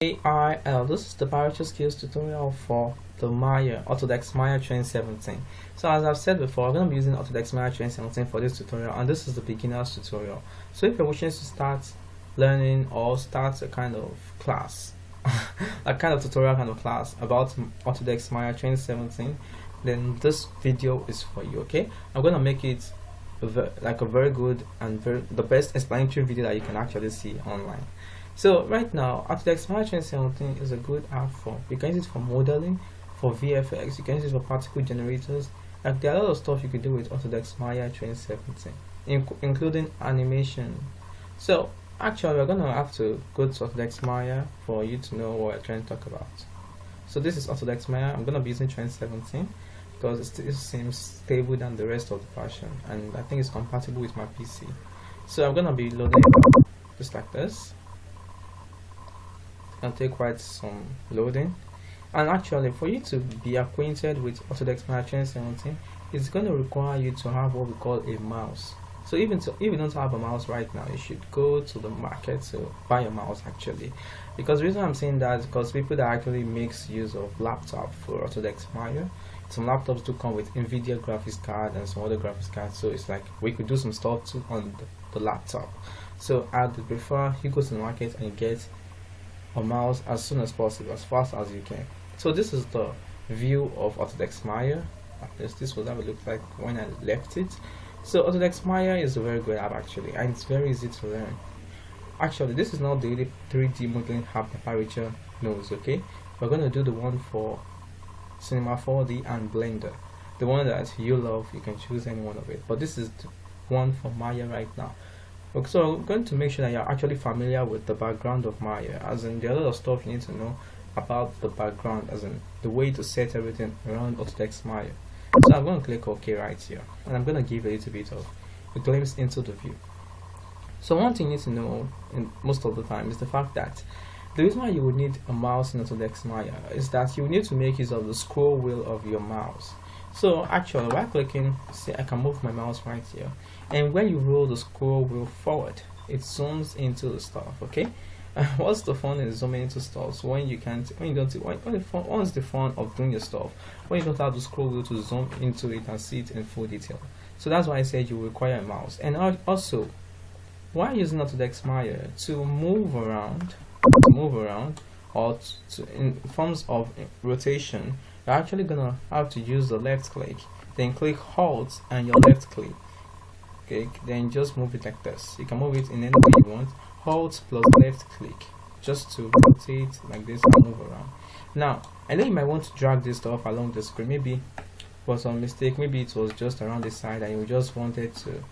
AIL. This is the Biochar Skills tutorial for the Maya, Autodesk Maya 2017. So as I've said before, I'm going to be using Autodesk Maya 2017 for this tutorial, and this is the beginner's tutorial. So if you're wishing to start learning or start a kind of class, a kind of tutorial kind of class about Autodesk Maya 2017, then this video is for you, okay? I'm going to make it like a very good and the best explanatory video that you can actually see online. So right now, Autodesk Maya 2017 is a good app for, you can use it for modeling, for VFX, you can use it for particle generators. Like there are a lot of stuff you can do with Autodesk Maya 2017, including animation. So actually we're gonna have to go to Autodesk Maya for you to know what we're trying to talk about. So this is Autodesk Maya. I'm gonna be using 2017 because it seems stable than the rest of the version, and I think it's compatible with my PC. So I'm gonna be loading just like this. And take quite some loading, and actually for you to be acquainted with Autodesk Maya 2017, it's going to require you to have what we call a mouse. So if you don't have a mouse right now, you should go to the market to buy a mouse actually. Because the reason I'm saying that is because people that actually makes use of laptop for Autodesk Maya, some laptops do come with NVIDIA graphics card and some other graphics cards, so it's like we could do some stuff too on the laptop. So I'd prefer you go to the market and you get a mouse as soon as possible, as fast as you can. So this is the view of Autodesk Maya. This was how it looked like when I left it. So Autodesk Maya is a very good app actually, and it's very easy to learn. Actually, this is not the 3D modeling app that Biochar knows, okay? We're going to do the one for Cinema 4D and Blender. The one that you love, you can choose any one of it. But this is the one for Maya right now. Okay, so I'm going to make sure that you're actually familiar with the background of Maya, as in there are a lot of stuff you need to know about the background, as in the way to set everything around Autodesk Maya. So I'm going to click OK right here, and I'm going to give a little bit of a glimpse into the view. So one thing you need to know most of the time is the fact that the reason why you would need a mouse in Autodesk Maya is that you need to make use of the scroll wheel of your mouse. So actually, while clicking, see, I can move my mouse right here, and when you roll the scroll wheel forward, it zooms into the stuff. Okay, what's the fun in zooming into stuff? When you can't, what's the fun of doing your stuff when you don't have the scroll wheel to zoom into it and see it in full detail? So that's why I said you require a mouse. And also, while using Autodesk Maya to move around, or in forms of rotation, you're actually gonna have to use the left click, then click Alt and your left click. Okay, then just move it like this. You can move it in any way you want. Alt plus left click, just to rotate like this and move around. Now, I know you might want to drag this stuff along the screen. Maybe for some mistake, maybe it was just around the side and you just wanted to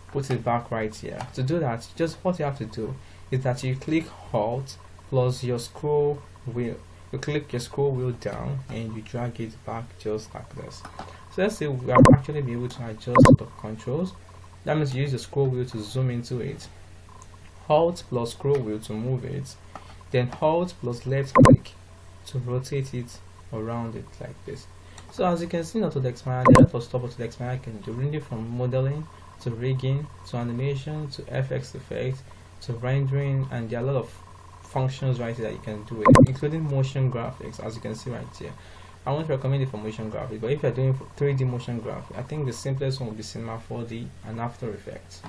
put it back right here. To do that, just what you have to do is that you click Alt plus your scroll wheel. You click your scroll wheel down and you drag it back just like this. So let's say we are actually be able to adjust the controls. That means you use the scroll wheel to zoom into it, Alt plus scroll wheel to move it, then Alt plus left click to rotate it around it like this. So as you can see in Autodesk Maya, there are a lot of stuff Autodesk Maya can do, really from modeling to rigging to animation to FX effects to rendering, and there are a lot of functions right here that you can do it, including motion graphics, as you can see right here. I won't recommend it for motion graphics, but if you're doing 3D motion graphics, I think the simplest one will be Cinema 4D and After Effects.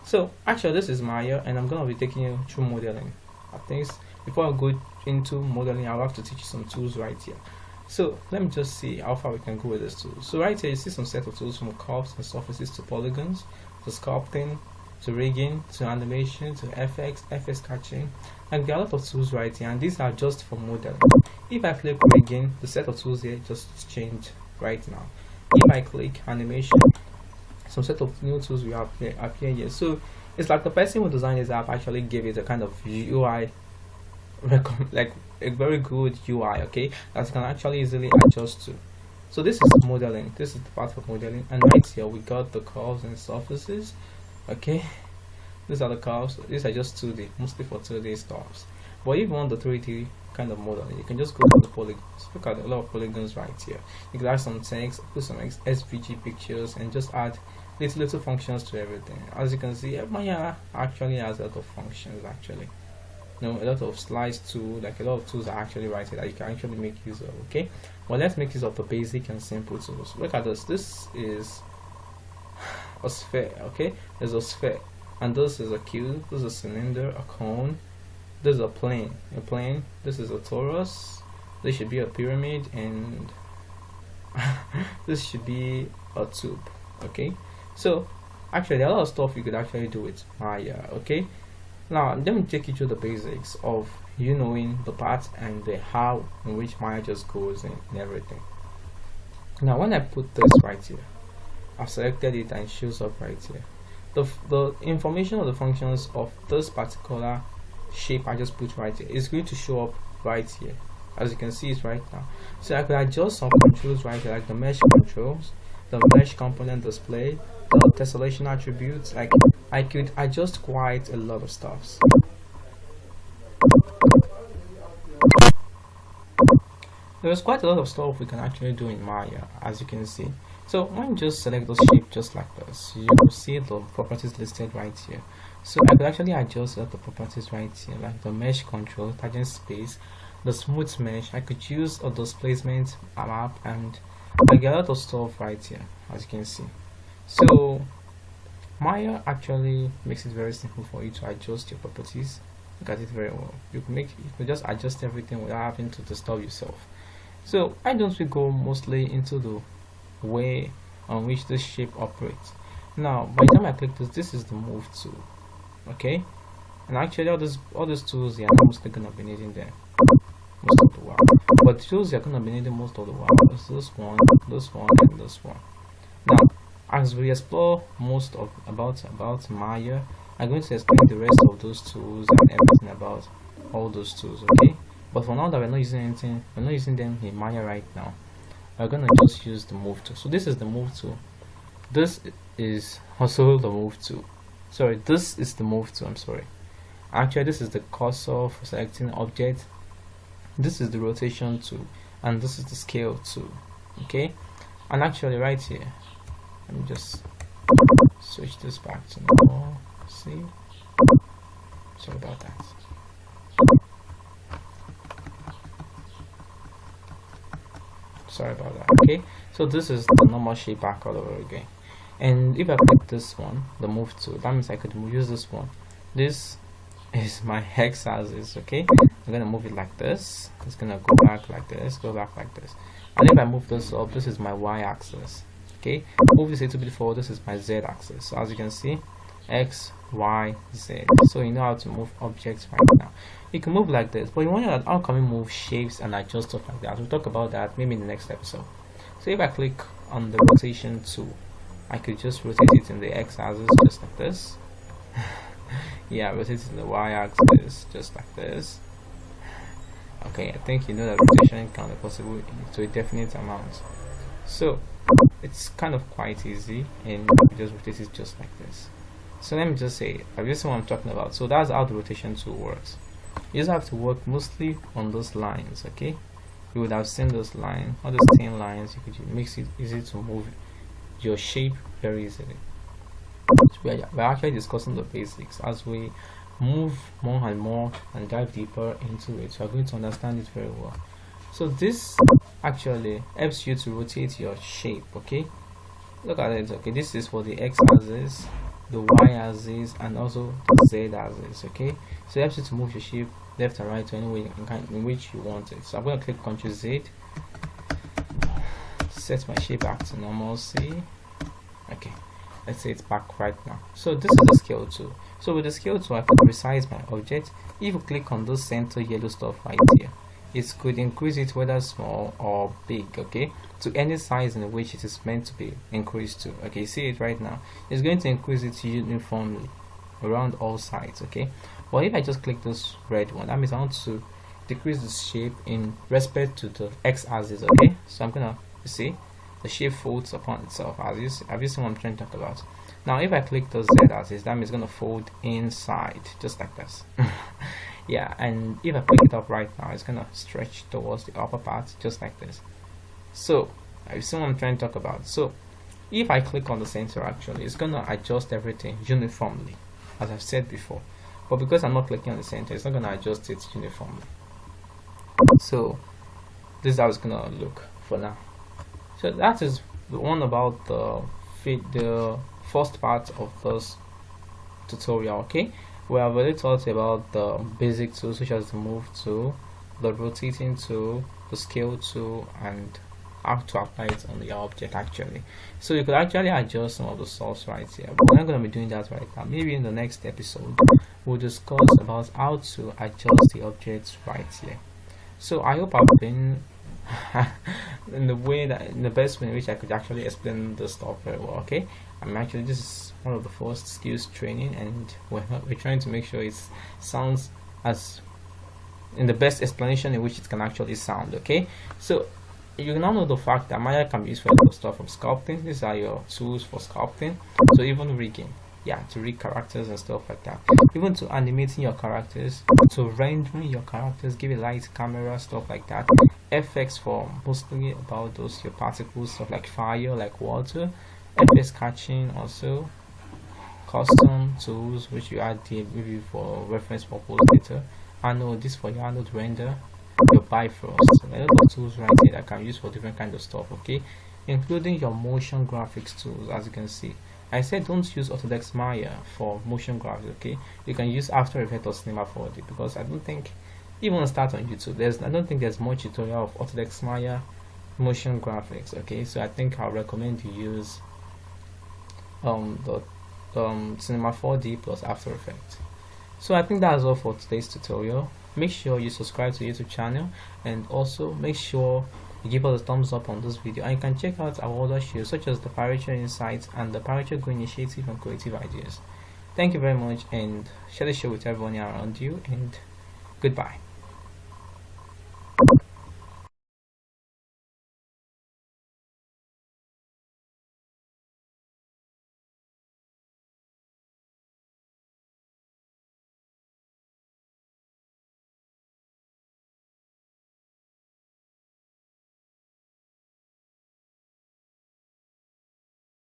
So actually this is Maya, and I'm going to be taking you through modeling. I think before I go into modeling, I'll have to teach you some tools right here. So let me just see how far we can go with this tool. So right here you see some set of tools, from curves and surfaces to polygons to sculpting to rigging to animation to FX catching, and there are a lot of tools right here, and these are just for modeling. If I click rigging, the set of tools here just change right now. If I click animation, some set of new tools will appear here. So it's like the person who designed this app actually gave it a kind of UI, like a very good UI, okay, that you can actually easily adjust to. So this is modeling. This is the part for modeling, and right here we got the curves and surfaces. Okay, these are the curves. These are just 2D, mostly for 2D stuffs. But if you want the 3D kind of modeling, you can just go to the polygons. Look at a lot of polygons right here. You can add some text, put some SVG pictures, and just add little functions to everything. As you can see, Maya actually has a lot of functions actually. a lot of slice tool, like a lot of tools are actually right here that you can actually make use of. Okay, well, let's make use of the basic and simple tools. Look at this. This is a sphere. Okay, there's a sphere, and this is a cube, this is a cylinder, a cone, this is a plane, this is a torus, this should be a pyramid, and this should be a tube. Okay, so actually there are a lot of stuff you could actually do with Maya. Okay, now let me take you through the basics of you knowing the parts and the how in which Maya just goes in and everything. Now when I put this right here, I've selected it and it shows up right here. The information of the functions of this particular shape I just put right here is going to show up right here, as you can see it right now. So I could adjust some controls right here, like the mesh controls, the mesh component display, the tessellation attributes. Like I could adjust quite a lot of stuffs. There's quite a lot of stuff we can actually do in Maya, as you can see. So when you just select the shape just like this, you will see the properties listed right here. So I could actually adjust the properties right here, like the mesh control, tangent space, the smooth mesh. I could use a displacement map, and I get a lot of stuff right here, as you can see. So Maya actually makes it very simple for you to adjust your properties. Look at it very well. You can just adjust everything without having to disturb yourself. So why don't we go mostly into the way on which this shape operates. Now by the time I click this is the move tool. Okay, and actually all these tools you're not mostly gonna be needing them most of the while, but the tools you're gonna be needing most of the while is this one, and this one. Now as we explore most of about Maya, I'm going to explain the rest of those tools and everything about all those tools. Okay, but for now that we're not using them in Maya right now, we're gonna just use the move tool. So this is the move tool. This is also the move tool. Sorry, this is the move tool. I'm sorry. Actually, this is the cursor for selecting object. This is the rotation tool, and this is the scale tool. Okay, and actually right here, let me just switch this back to normal. See, sorry about that. Sorry about that. Okay, so this is the normal shape back all over again, and if I click this one, the move tool, that means I could use this one. This is my x axis. Okay, I'm gonna move it like this, it's gonna go back like this, go back like this, and if I move this up, this is my y axis. Okay, move this a little bit forward, this is my z axis. So as you can see, x, y, z. So you know how to move objects right now. You can move like this, but you wonder how can we move shapes and adjust stuff like that. We'll talk about that maybe in the next episode. So if I click on the rotation tool, I could just rotate it in the x axis just like this. Yeah, rotate it in the y axis just like this. Okay, I think you know that rotation can be possible to a definite amount. So it's kind of quite easy, and you just rotate it just like this. So let me just say, have you seen what I'm talking about? So that's how the rotation tool works. You just have to work mostly on those lines. Okay, you would have seen those lines, all those thin lines. You could make it easy to move your shape very easily. So we're actually discussing the basics. As we move more and more and dive deeper into it, we're going to understand it very well. So this actually helps you to rotate your shape. Okay, look at it. Okay, this is for the x axis, the y axis, and also the z axis. Okay, so it helps you to move your shape left and right to any way in which you want it. So I'm going to click Ctrl Z, set my shape back to normalcy. Okay, let's say it's back right now. So this is the scale tool. So with the scale tool, I can resize my object. If you click on this center yellow stuff right here, it could increase it whether small or big. Okay, to any size in which it is meant to be increased to. Okay, see it right now, it's going to increase it uniformly around all sides. Okay, but if I just click this red one, that means I want to decrease the shape in respect to the x axis. Okay, so I'm gonna, you see, the shape folds upon itself. Have you seen what I'm trying to talk about? Now if I click the z axis, that means it's gonna fold inside just like this. Yeah, and if I pick it up right now, it's gonna stretch towards the upper part just like this. So you see what I'm trying to talk about? So if I click on the center, actually it's gonna adjust everything uniformly, as I've said before. but because I'm not clicking on the center, it's not going to adjust it uniformly. So this is how it's going to look for now. So that is the one about the first part of this tutorial. Okay, we have already talked about the basic tools, such as the move tool, the rotating tool, the scale tool, and how to apply it on the object actually. So you could actually adjust some of the stuff right here, but we're not going to be doing that right now. Maybe in the next episode we'll discuss about how to adjust the objects right here. So I hope I've been in the best way in which I could actually explain the stuff very well. Okay, this is one of the first skills training, and we're trying to make sure it sounds as in the best explanation in which it can actually sound. Okay, so you now know the fact that Maya can be used for a lot of stuff, from sculpting. These are your tools for sculpting, so even rigging, to rig characters and stuff like that, even to animating your characters, to rendering your characters, give a light, camera, stuff like that. FX for mostly about those your particles, stuff like fire, like water. FX catching, also custom tools which you add the maybe for reference purpose later. Anode, this for your anode render, your Bifrost, a lot of tools right here that can be used for different kind of stuff. Okay, including your motion graphics tools. As you can see, I said don't use Autodesk Maya for motion graphics. Okay, you can use After Effects or Cinema 4D, because I don't think, even start on YouTube, I don't think there's much tutorial of Autodesk Maya motion graphics. Okay, so I think I'll recommend you use the Cinema 4D plus After Effects. So I think that's all for today's tutorial. Make sure you subscribe to the YouTube channel, and also make sure you give us a thumbs up on this video, and you can check out our other shows such as the Parature Insights and the Parature Go Initiative and Creative Ideas. Thank you very much, and share the show with everyone around you, and goodbye.